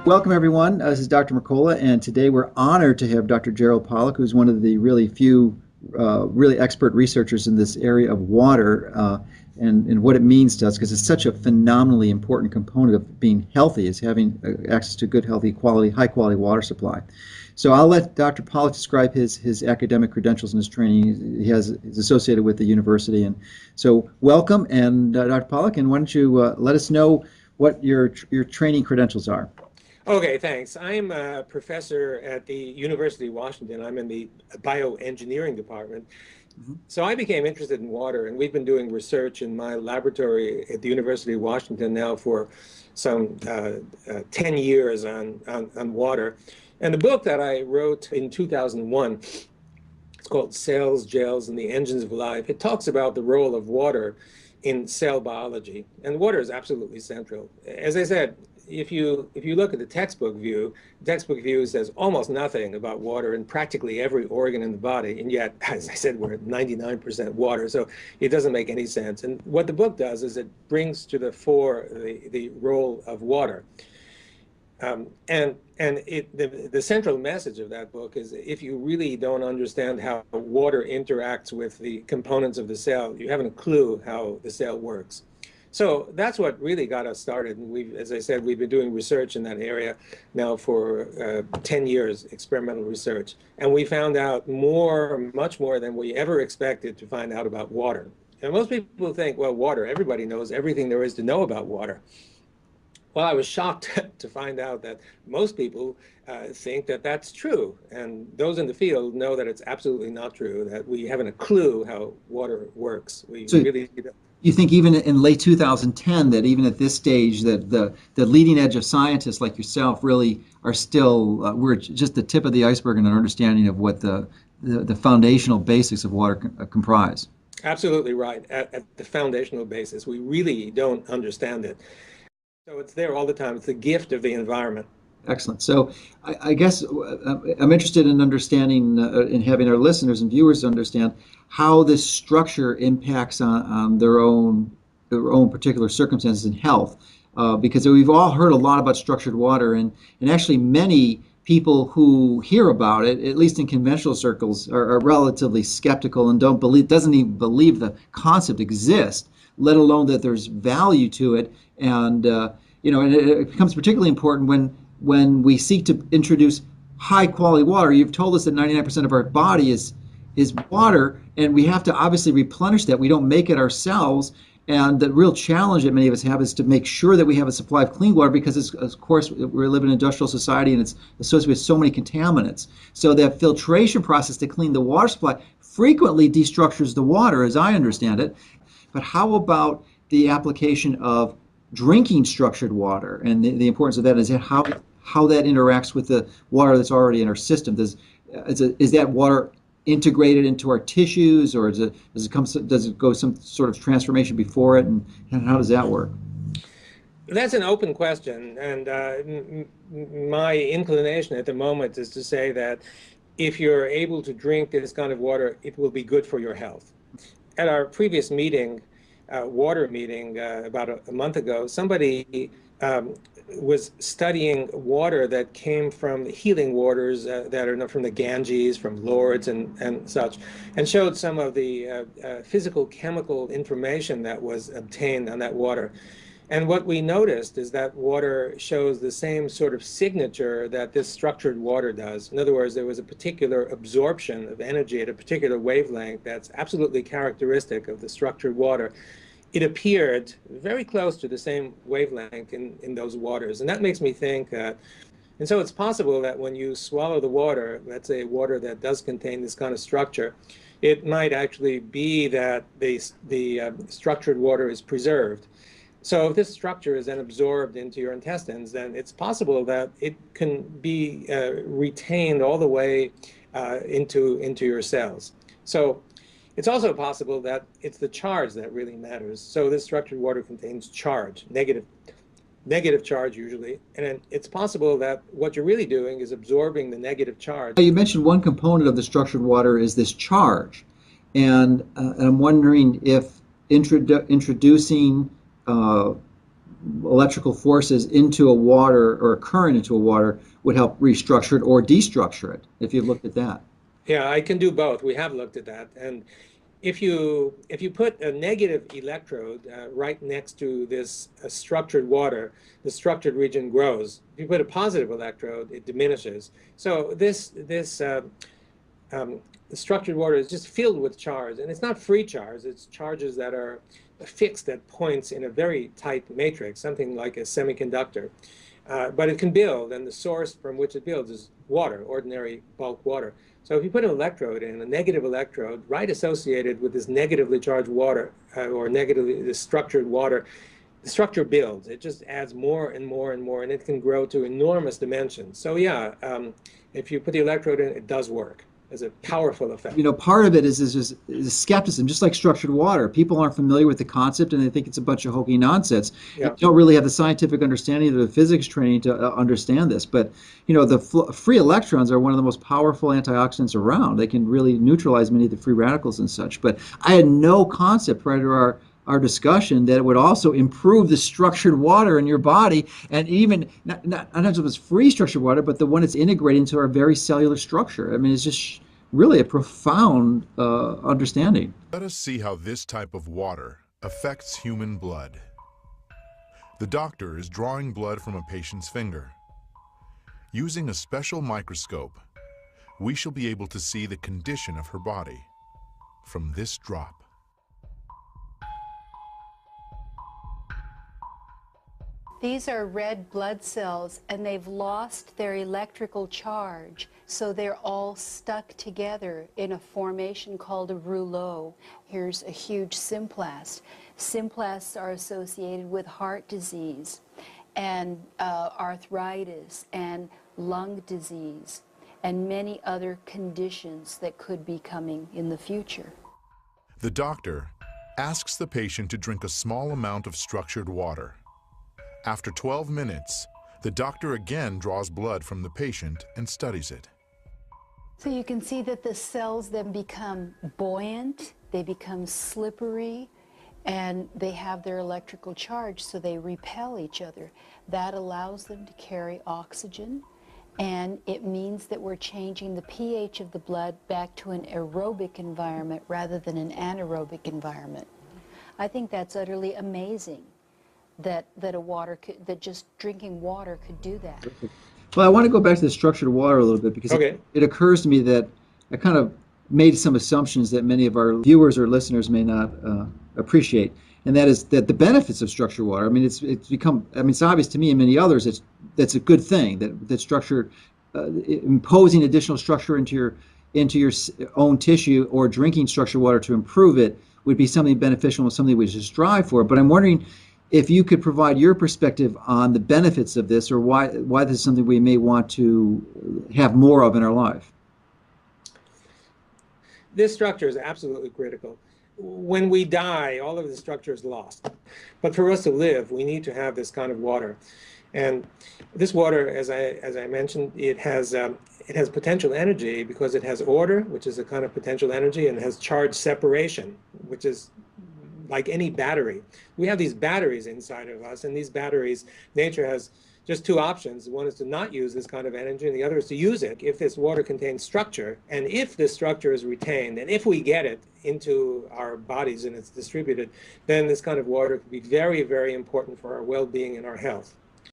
Welcome, everyone. This is Dr. Mercola, and today we're honored to have Dr. Gerald Pollack, who's one of the really few really expert researchers in this area of water and what it means to us, because it's such a phenomenally important component of being healthy, is having access to good, healthy, quality, high-quality water supply. So I'll let Dr. Pollack describe his academic credentials and his training. He's associated with the university. And so welcome, and Dr. Pollack, and why don't you let us know what your training credentials are? Okay, thanks. I'm a professor at the University of Washington. I'm in the bioengineering department. So I became interested in water, and we've been doing research in my laboratory at the University of Washington now for some 10 years on water. And the book that I wrote in 2001, it's called Cells, Gels, and the Engines of Life. It talks about the role of water in cell biology, and water is absolutely central. As I said, if you look at the textbook view says almost nothing about water in practically every organ in the body, and yet, as I said, we're at 99% water, so it doesn't make any sense. And what the book does is it brings to the fore the role of water. The central message of that book is if you really don't understand how water interacts with the components of the cell, you haven't a clue how the cell works. So that's what really got us started. And as I said, we've been doing research in that area now for 10 years, experimental research. And we found out much more than we ever expected to find out about water. And most people think, well, water, everybody knows everything there is to know about water. Well, I was shocked to find out that most people think that that's true. And those in the field know that it's absolutely not true, that we haven't a clue how water works. You think even in late 2010 that even at this stage that the leading edge of scientists like yourself really are still, we're just the tip of the iceberg in an understanding of what the foundational basics of water comprise? Absolutely right. At the foundational basis, we really don't understand it. So it's there all the time. It's the gift of the environment. Excellent. So I guess I'm interested in understanding, in having our listeners and viewers understand how this structure impacts on their own particular circumstances and health. Because we've all heard a lot about structured water, and actually many people who hear about it, at least in conventional circles, are relatively skeptical and doesn't even believe the concept exists, let alone that there's value to it. And and it becomes particularly important when we seek to introduce high quality water. You've told us that 99% of our body is water, and we have to obviously replenish that. We don't make it ourselves. And the real challenge that many of us have is to make sure that we have a supply of clean water, because of course we live in an industrial society and it's associated with so many contaminants. So that filtration process to clean the water supply frequently destructures the water, as I understand it. But how about the application of drinking structured water, and the importance of that is how that interacts with the water that's already in our system? Is that water integrated into our tissues, or does it go some sort of transformation before it, and how does that work? That's an open question, and my inclination at the moment is to say that if you're able to drink this kind of water, it will be good for your health. At our previous meeting, water meeting about a month ago, somebody was studying water that came from healing waters that are from the Ganges, from Lourdes and such, and showed some of the physical chemical information that was obtained on that water. And what we noticed is that water shows the same sort of signature that this structured water does. In other words, there was a particular absorption of energy at a particular wavelength that's absolutely characteristic of the structured water. It appeared very close to the same wavelength in those waters. And that makes me think that, and so it's possible that when you swallow the water, let's say water that does contain this kind of structure, it might actually be that the structured water is preserved. So if this structure is then absorbed into your intestines, then it's possible that it can be retained all the way into your cells. So it's also possible that it's the charge that really matters. So this structured water contains charge, negative charge usually, and it's possible that what you're really doing is absorbing the negative charge. You mentioned one component of the structured water is this charge, and I'm wondering if introducing electrical forces into a water or a current into a water would help restructure it or destructure it, if you've looked at that. Yeah, I can do both. We have looked at that. And if you put a negative electrode right next to this structured water, the structured region grows. If you put a positive electrode, it diminishes. So the structured water is just filled with charge, and it's not free charge. It's charges that are fixed at points in a very tight matrix, something like a semiconductor. But it can build, and the source from which it builds is water, ordinary bulk water. So if you put an electrode in, a negative electrode, right associated with this negatively charged water, or negatively this structured water, the structure builds. It just adds more and more and more, and it can grow to enormous dimensions. So yeah, if you put the electrode in, it does work. It's a powerful effect. You know, part of it is skepticism, just like structured water. People aren't familiar with the concept and they think it's a bunch of hokey nonsense. Yeah. You don't really have the scientific understanding or the physics training to understand this. But, you know, the free electrons are one of the most powerful antioxidants around. They can really neutralize many of the free radicals and such. But I had no concept prior to our discussion that it would also improve the structured water in your body, and even not just was free structured water, but the one that's integrated into our very cellular structure. I mean, it's just really a profound understanding. Let us see how this type of water affects human blood. The doctor is drawing blood from a patient's finger. Using a special microscope, we shall be able to see the condition of her body from this drop. These are red blood cells, and they've lost their electrical charge, so they're all stuck together in a formation called a rouleau. Here's a huge symplast. Symplasts are associated with heart disease and arthritis and lung disease and many other conditions that could be coming in the future. The doctor asks the patient to drink a small amount of structured water. After 12 minutes, the doctor again draws blood from the patient and studies it. So you can see that the cells then become buoyant, they become slippery, and they have their electrical charge, so they repel each other. That allows them to carry oxygen, and it means that we're changing the pH of the blood back to an aerobic environment rather than an anaerobic environment. I think that's utterly amazing. That just drinking water could do that. Well, I want to go back to the structured water a little bit because it occurs to me that I kind of made some assumptions that many of our viewers or listeners may not appreciate, and that is that the benefits of structured water. I mean, it's become. I mean, it's obvious to me and many others. That's a good thing. That structure, imposing additional structure into your own tissue or drinking structured water to improve it would be something beneficial and something we should strive for. But I'm wondering if you could provide your perspective on the benefits of this, or why this is something we may want to have more of in our life. This structure is absolutely critical. When we die, all of the structure is lost. But for us to live, we need to have this kind of water. And this water, as I mentioned, it has potential energy because it has order, which is a kind of potential energy, and it has charge separation, which is like any battery. We have these batteries inside of us, and these batteries, nature has just two options. One is to not use this kind of energy, and the other is to use it if this water contains structure. And if this structure is retained, and if we get it into our bodies and it's distributed, then this kind of water can be very, very important for our well-being and our health.